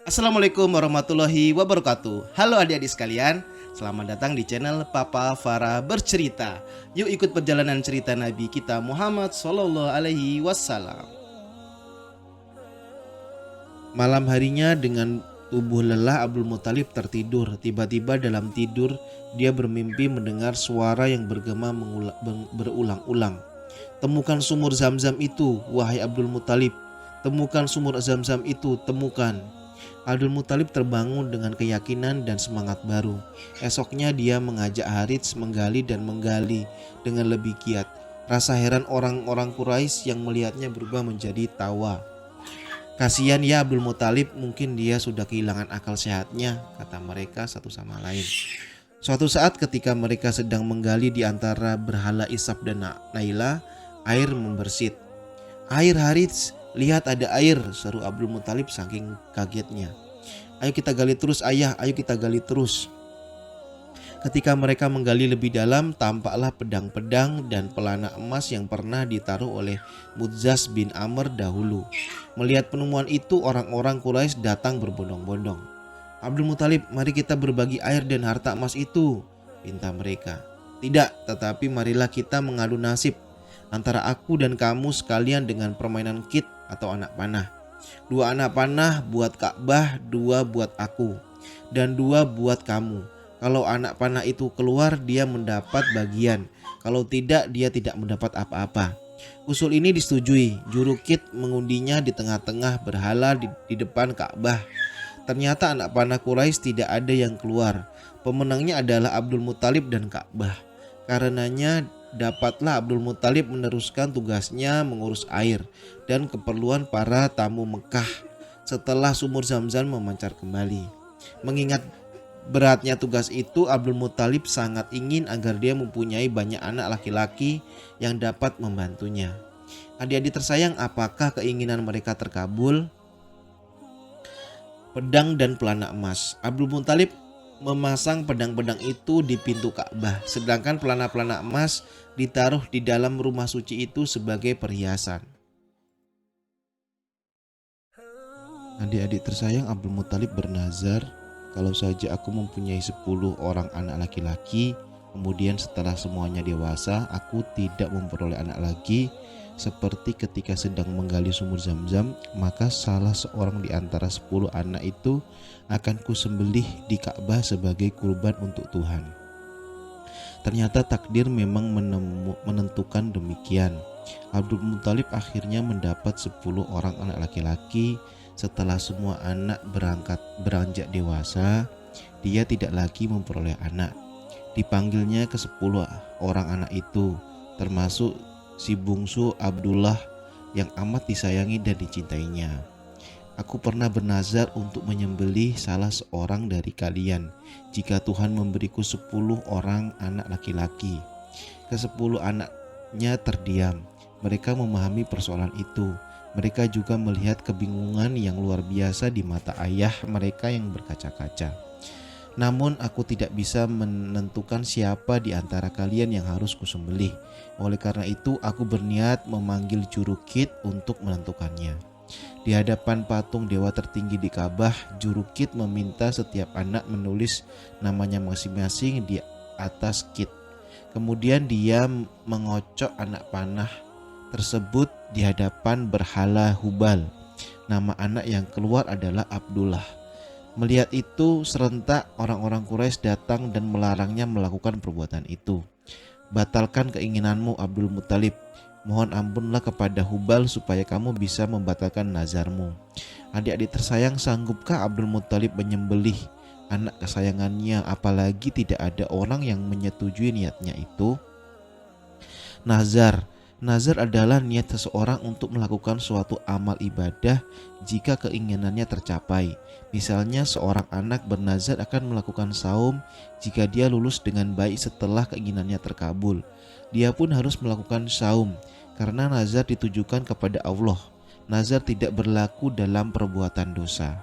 Assalamualaikum warahmatullahi wabarakatuh. Halo adik-adik sekalian, selamat datang di channel Papa Farah Bercerita. Yuk ikut perjalanan cerita Nabi kita Muhammad Sallallahu Alaihi Wasallam. Malam harinya dengan tubuh lelah Abdul Muthalib tertidur. Tiba-tiba dalam tidur dia bermimpi mendengar suara yang bergema berulang-ulang. Temukan sumur Zam-Zam itu, wahai Abdul Muthalib. Temukan sumur Zam-Zam itu, temukan. Abdul Muthalib terbangun dengan keyakinan dan semangat baru. Esoknya dia mengajak Harits menggali dan menggali dengan lebih giat. Rasa heran orang-orang Quraisy yang melihatnya berubah menjadi tawa. Kasihan ya Abdul Muthalib, mungkin dia sudah kehilangan akal sehatnya, kata mereka satu sama lain. Suatu saat ketika mereka sedang menggali di antara berhala Ishaq dan Naila, air membersit. Air Harits, lihat ada air, seru Abdul Muthalib saking kagetnya. Ayo kita gali terus ayah, ayo kita gali terus. Ketika mereka menggali lebih dalam, tampaklah pedang-pedang dan pelana emas yang pernah ditaruh oleh Mudzaz bin Amr dahulu. Melihat penemuan itu, orang-orang Quraisy datang berbondong-bondong. Abdul Muthalib, mari kita berbagi air dan harta emas itu, pinta mereka. Tidak, tetapi marilah kita mengadu nasib antara aku dan kamu sekalian dengan permainan kit atau anak panah. 2 anak panah buat Ka'bah, 2 buat aku, dan 2 buat kamu. Kalau anak panah itu keluar, dia mendapat bagian. Kalau tidak, dia tidak mendapat apa-apa. Usul ini disetujui. Juru kit mengundinya di tengah-tengah berhala di depan Ka'bah. Ternyata anak panah Quraisy tidak ada yang keluar. Pemenangnya adalah Abdul Muthalib dan Ka'bah. Karenanya dapatlah Abdul Muthalib meneruskan tugasnya mengurus air dan keperluan para tamu Mekah setelah sumur Zam-Zam memancar kembali. Mengingat beratnya tugas itu, Abdul Muthalib sangat ingin agar dia mempunyai banyak anak laki-laki yang dapat membantunya. Adik-adik tersayang, apakah keinginan mereka terkabul? Pedang dan pelana emas. Abdul Muthalib memasang pedang-pedang itu di pintu Ka'bah, sedangkan pelana-pelana emas ditaruh di dalam rumah suci itu sebagai perhiasan. Adik-adik tersayang, Abdul Muthalib bernazar, kalau saja aku mempunyai 10 orang anak laki-laki, kemudian setelah semuanya dewasa, aku tidak memperoleh anak lagi, seperti ketika sedang menggali sumur Zam-Zam, maka salah seorang di antara 10 anak itu akan kusembelih di Ka'bah sebagai kurban untuk Tuhan. Ternyata takdir memang menentukan demikian. Abdul Muthalib akhirnya mendapat 10 orang anak laki-laki. Setelah semua anak beranjak dewasa, dia tidak lagi memperoleh anak. Dipanggilnya ke 10 orang anak itu, termasuk si bungsu Abdullah yang amat disayangi dan dicintainya. Aku pernah bernazar untuk menyembelih salah seorang dari kalian jika Tuhan memberiku 10 orang anak laki-laki. Ke-10 anaknya terdiam. Mereka memahami persoalan itu. Mereka juga melihat kebingungan yang luar biasa di mata ayah mereka yang berkaca-kaca. Namun aku tidak bisa menentukan siapa di antara kalian yang harus kusembelih. Oleh karena itu aku berniat memanggil juru kit untuk menentukannya. Di hadapan patung dewa tertinggi di Ka'bah, juru kit meminta setiap anak menulis namanya masing-masing di atas kit. Kemudian dia mengocok anak panah tersebut di hadapan berhala Hubal. Nama anak yang keluar adalah Abdullah. Melihat itu, serentak orang-orang Quraisy datang dan melarangnya melakukan perbuatan itu. Batalkan keinginanmu Abdul Muthalib. Mohon ampunlah kepada Hubal supaya kamu bisa membatalkan nazarmu. Adik-adik tersayang, sanggupkah Abdul Muthalib menyembelih anak kesayangannya, apalagi tidak ada orang yang menyetujui niatnya itu? Nazar adalah niat seseorang untuk melakukan suatu amal ibadah jika keinginannya tercapai. Misalnya seorang anak bernazar akan melakukan saum jika dia lulus dengan baik setelah keinginannya terkabul. Dia pun harus melakukan saum karena nazar ditujukan kepada Allah. Nazar tidak berlaku dalam perbuatan dosa.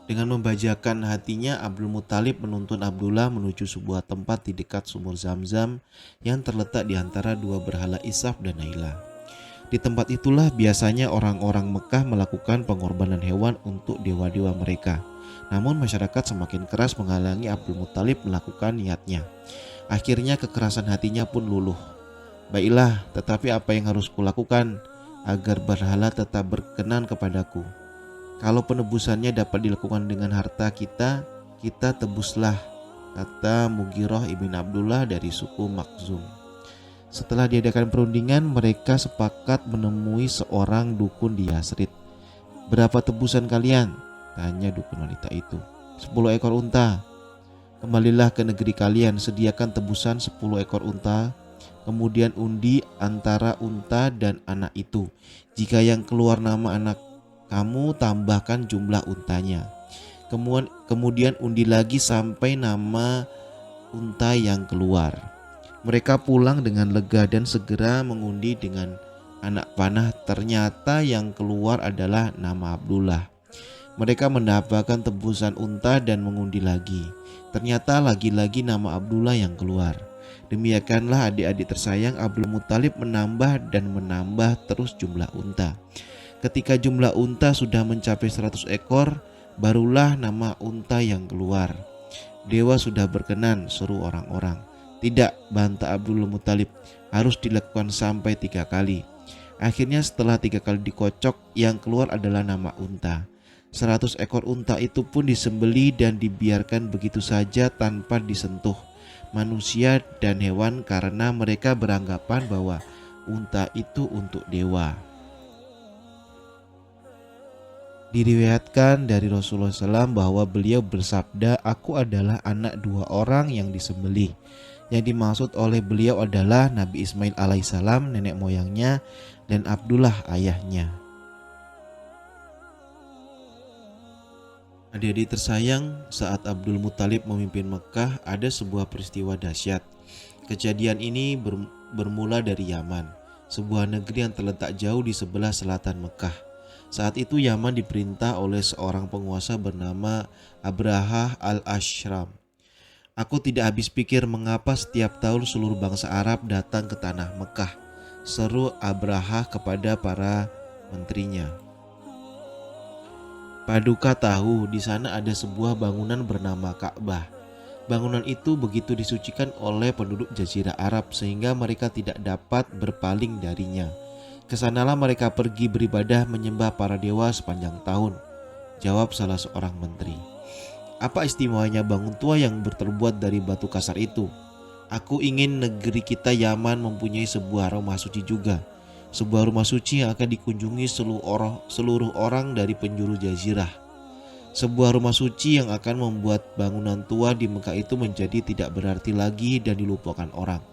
Dengan membajakan hatinya, Abdul Muthalib menuntun Abdullah menuju sebuah tempat di dekat sumur Zam-Zam yang terletak di antara 2 berhala Ishaq dan Naila. Di tempat itulah biasanya orang-orang Mekah melakukan pengorbanan hewan untuk dewa-dewa mereka. Namun masyarakat semakin keras menghalangi Abdul Muthalib melakukan niatnya. Akhirnya kekerasan hatinya pun luluh. Baiklah, tetapi apa yang harus kulakukan agar berhala tetap berkenan kepadaku? Kalau penebusannya dapat dilakukan dengan harta kita, kita tebuslah, kata Mughirah ibn Abdullah dari suku Makhzum. Setelah diadakan perundingan, mereka sepakat menemui seorang dukun di Yasrib. Berapa tebusan kalian? Tanya dukun wanita itu. 10 ekor unta. Kembalilah ke negeri kalian, sediakan tebusan 10 ekor unta. Kemudian undi antara unta dan anak itu. Jika yang keluar nama anak kamu, tambahkan jumlah untanya. Kemudian undi lagi sampai nama unta yang keluar. Mereka pulang dengan lega dan segera mengundi dengan anak panah. Ternyata yang keluar adalah nama Abdullah. Mereka mendapatkan tebusan unta dan mengundi lagi. Ternyata lagi-lagi nama Abdullah yang keluar. Demikianlah adik-adik tersayang Abdul Muthalib menambah dan menambah terus jumlah unta. Ketika jumlah unta sudah mencapai 100 ekor, barulah nama unta yang keluar. Dewa sudah berkenan, seru orang-orang. Tidak, bantah Abdul Muthalib, harus dilakukan sampai 3 kali. Akhirnya setelah 3 kali dikocok, yang keluar adalah nama unta. 100 ekor unta itu pun disembeli dan dibiarkan begitu saja tanpa disentuh manusia dan hewan karena mereka beranggapan bahwa unta itu untuk dewa. Diriwayatkan dari Rasulullah SAW bahwa beliau bersabda, aku adalah anak 2 orang yang disembelih. Yang dimaksud oleh beliau adalah Nabi Ismail alaihissalam, nenek moyangnya, dan Abdullah ayahnya. Adik-adik tersayang, saat Abdul Muthalib memimpin Mekah, ada sebuah peristiwa dahsyat. Kejadian ini bermula dari Yaman, sebuah negeri yang terletak jauh di sebelah selatan Mekah. Saat itu Yaman diperintah oleh seorang penguasa bernama Abrahah al-Ashram. Aku tidak habis pikir mengapa setiap tahun seluruh bangsa Arab datang ke tanah Mekah, seru Abrahah kepada para menterinya. Paduka tahu di sana ada sebuah bangunan bernama Ka'bah. Bangunan itu begitu disucikan oleh penduduk Jazirah Arab sehingga mereka tidak dapat berpaling darinya. Kesanalah mereka pergi beribadah menyembah para dewa sepanjang tahun. Jawab salah seorang menteri. Apa istimewanya bangun tua yang terbuat dari batu kasar itu? Aku ingin negeri kita Yaman mempunyai sebuah rumah suci juga. Sebuah rumah suci yang akan dikunjungi seluruh orang dari penjuru jazirah. Sebuah rumah suci yang akan membuat bangunan tua di Mekah itu menjadi tidak berarti lagi dan dilupakan orang.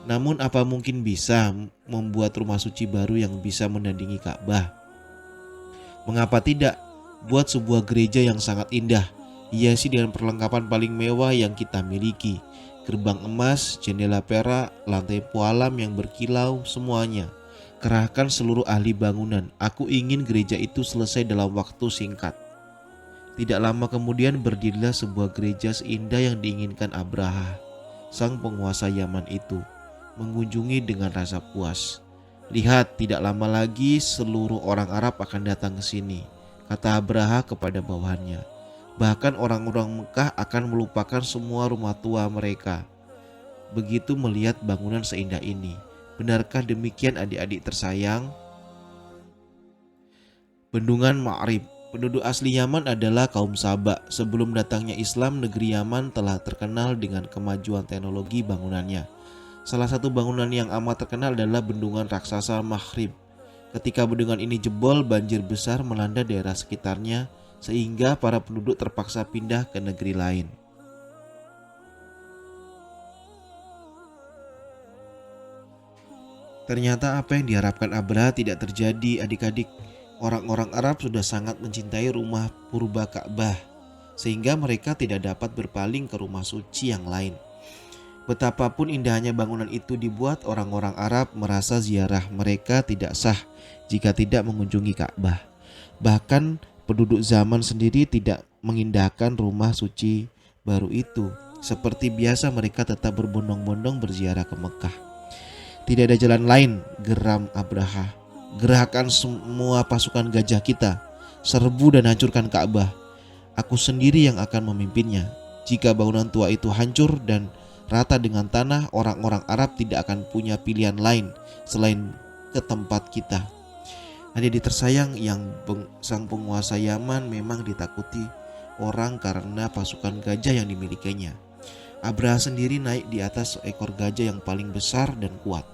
Namun apa mungkin bisa membuat rumah suci baru yang bisa menandingi Ka'bah? Mengapa tidak buat sebuah gereja yang sangat indah, hiasi dengan perlengkapan paling mewah yang kita miliki. Gerbang emas, jendela perak, lantai pualam yang berkilau, semuanya. Kerahkan seluruh ahli bangunan. Aku ingin gereja itu selesai dalam waktu singkat. Tidak lama kemudian berdirilah sebuah gereja seindah yang diinginkan Abraha, sang penguasa Yaman itu, mengunjungi dengan rasa puas. Lihat, tidak lama lagi seluruh orang Arab akan datang ke sini, kata Abraha kepada bawahannya. Bahkan orang-orang Mekah akan melupakan semua rumah tua mereka begitu melihat bangunan seindah ini. Benarkah demikian adik-adik tersayang? Bendungan Ma'rib. Penduduk asli Yaman adalah kaum Saba. Sebelum datangnya Islam, negeri Yaman telah terkenal dengan kemajuan teknologi bangunannya. Salah satu bangunan yang amat terkenal adalah bendungan raksasa Ma'rib. Ketika bendungan ini jebol, banjir besar melanda daerah sekitarnya sehingga para penduduk terpaksa pindah ke negeri lain. Ternyata apa yang diharapkan Abraha tidak terjadi, adik-adik. Orang-orang Arab sudah sangat mencintai rumah purba Ka'bah sehingga mereka tidak dapat berpaling ke rumah suci yang lain. Betapapun indahnya bangunan itu dibuat, orang-orang Arab merasa ziarah mereka tidak sah jika tidak mengunjungi Ka'bah. Bahkan penduduk zaman sendiri tidak mengindahkan rumah suci baru itu. Seperti biasa mereka tetap berbondong-bondong berziarah ke Mekah. Tidak ada jalan lain, geram Abraha. Gerahkan semua pasukan gajah kita, serbu dan hancurkan Ka'bah. Aku sendiri yang akan memimpinnya. Jika bangunan tua itu hancur dan rata dengan tanah, orang-orang Arab tidak akan punya pilihan lain selain ke tempat kita. Adik tersayang, sang penguasa Yaman memang ditakuti orang karena pasukan gajah yang dimilikinya. Abraha sendiri naik di atas seekor gajah yang paling besar dan kuat.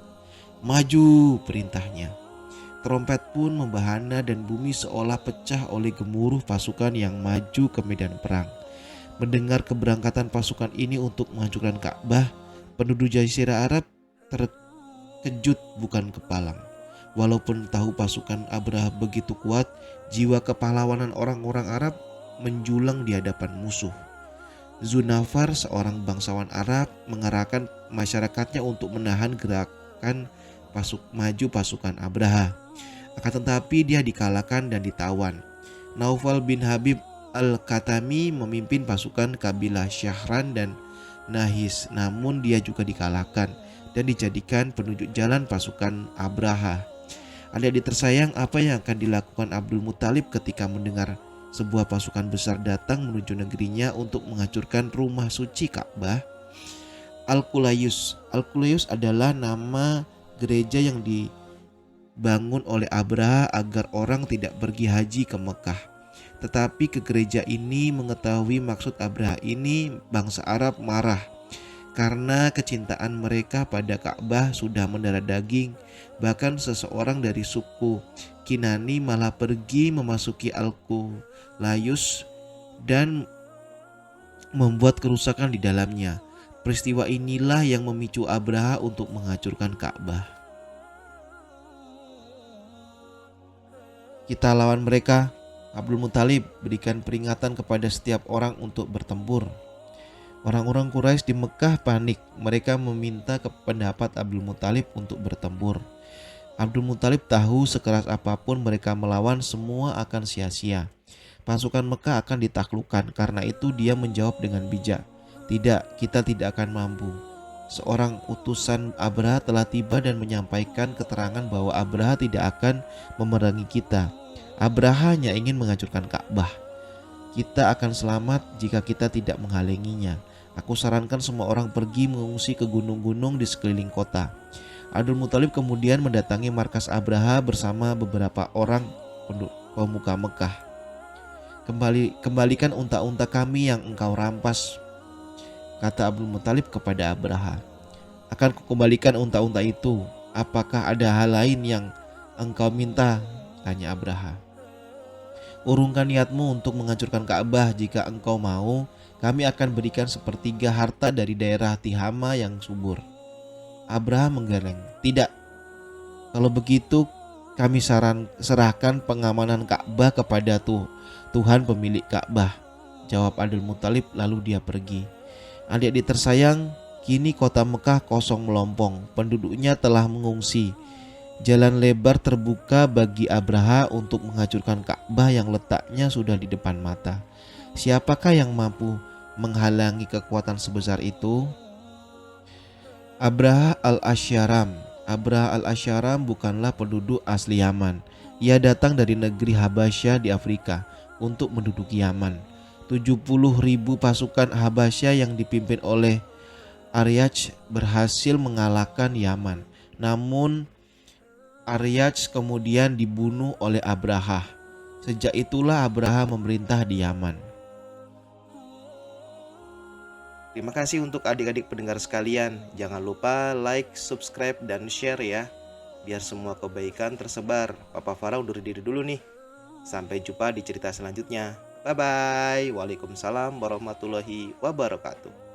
Maju, perintahnya. Trompet pun membahana dan bumi seolah pecah oleh gemuruh pasukan yang maju ke medan perang. Mendengar keberangkatan pasukan ini untuk menghancurkan Ka'bah, penduduk Jazirah Arab terkejut bukan kepalang. Walaupun tahu pasukan Abraha begitu kuat, jiwa kepahlawanan orang-orang Arab menjulang di hadapan musuh. Zunafar, seorang bangsawan Arab, mengarahkan masyarakatnya untuk menahan gerakan maju pasukan Abraha. Akan tetapi dia dikalahkan dan ditawan. Naufal bin Habib Al-Katami memimpin pasukan kabilah Syahran dan Nahis, namun dia juga dikalahkan dan dijadikan penunjuk jalan pasukan Abraha. Adik-adik tersayang, apa yang akan dilakukan Abdul Muthalib ketika mendengar sebuah pasukan besar datang menuju negerinya untuk menghancurkan rumah suci Ka'bah? Al-Qulayus adalah nama gereja yang dibangun oleh Abraha agar orang tidak pergi haji ke Mekah. Tetapi ke gereja ini mengetahui maksud Abraha ini, bangsa Arab marah karena kecintaan mereka pada Ka'bah sudah mendarah daging. Bahkan seseorang dari suku Kinani malah pergi memasuki Al-Qulayus dan membuat kerusakan di dalamnya. Peristiwa inilah yang memicu Abraha untuk menghancurkan Ka'bah. Kita lawan mereka. Abdul Muthalib berikan peringatan kepada setiap orang untuk bertempur. Orang-orang Quraisy di Mekah panik. Mereka meminta pendapat Abdul Muthalib untuk bertempur. Abdul Muthalib tahu sekeras apapun mereka melawan, semua akan sia-sia. Pasukan Mekah akan ditaklukkan. Karena itu dia menjawab dengan bijak, "Tidak, kita tidak akan mampu." Seorang utusan Abraha telah tiba dan menyampaikan keterangan bahwa Abraha tidak akan memerangi kita. Abraha hanya ingin menghancurkan Ka'bah. Kita akan selamat jika kita tidak menghalanginya. Aku sarankan semua orang pergi mengungsi ke gunung-gunung di sekeliling kota. Abdul Muthalib kemudian mendatangi markas Abraha bersama beberapa orang pemuka Mekah. Kembalikan unta-unta kami yang engkau rampas, kata Abdul Muthalib kepada Abraha. Akan kukembalikan unta-unta itu. Apakah ada hal lain yang engkau minta? Tanya Abraha. Urungkan niatmu untuk menghancurkan Ka'bah. Jika engkau mau, kami akan berikan sepertiga harta dari daerah Tihama yang subur. Abraha menggeleng. Tidak. Kalau begitu, kami serahkan pengamanan Ka'bah kepada Tuhan pemilik Ka'bah, jawab Abdul Muthalib, lalu dia pergi. Adik-adik tersayang, kini kota Mekah kosong melompong. Penduduknya telah mengungsi. Jalan lebar terbuka bagi Abraha untuk menghancurkan Ka'bah yang letaknya sudah di depan mata. Siapakah yang mampu menghalangi kekuatan sebesar itu? Abraha al-Ashyaram bukanlah penduduk asli Yaman. Ia datang dari negeri Habasyah di Afrika untuk menduduki Yaman. 70.000 pasukan Habasyah yang dipimpin oleh Aryach berhasil mengalahkan Yaman. Namun Aryach kemudian dibunuh oleh Abraha. Sejak itulah Abraha memerintah di Yaman. Terima kasih untuk adik-adik pendengar sekalian. Jangan lupa like, subscribe, dan share ya, biar semua kebaikan tersebar. Papa Farah undur diri dulu nih. Sampai jumpa di cerita selanjutnya. Bye-bye. Waalaikumsalam warahmatullahi wabarakatuh.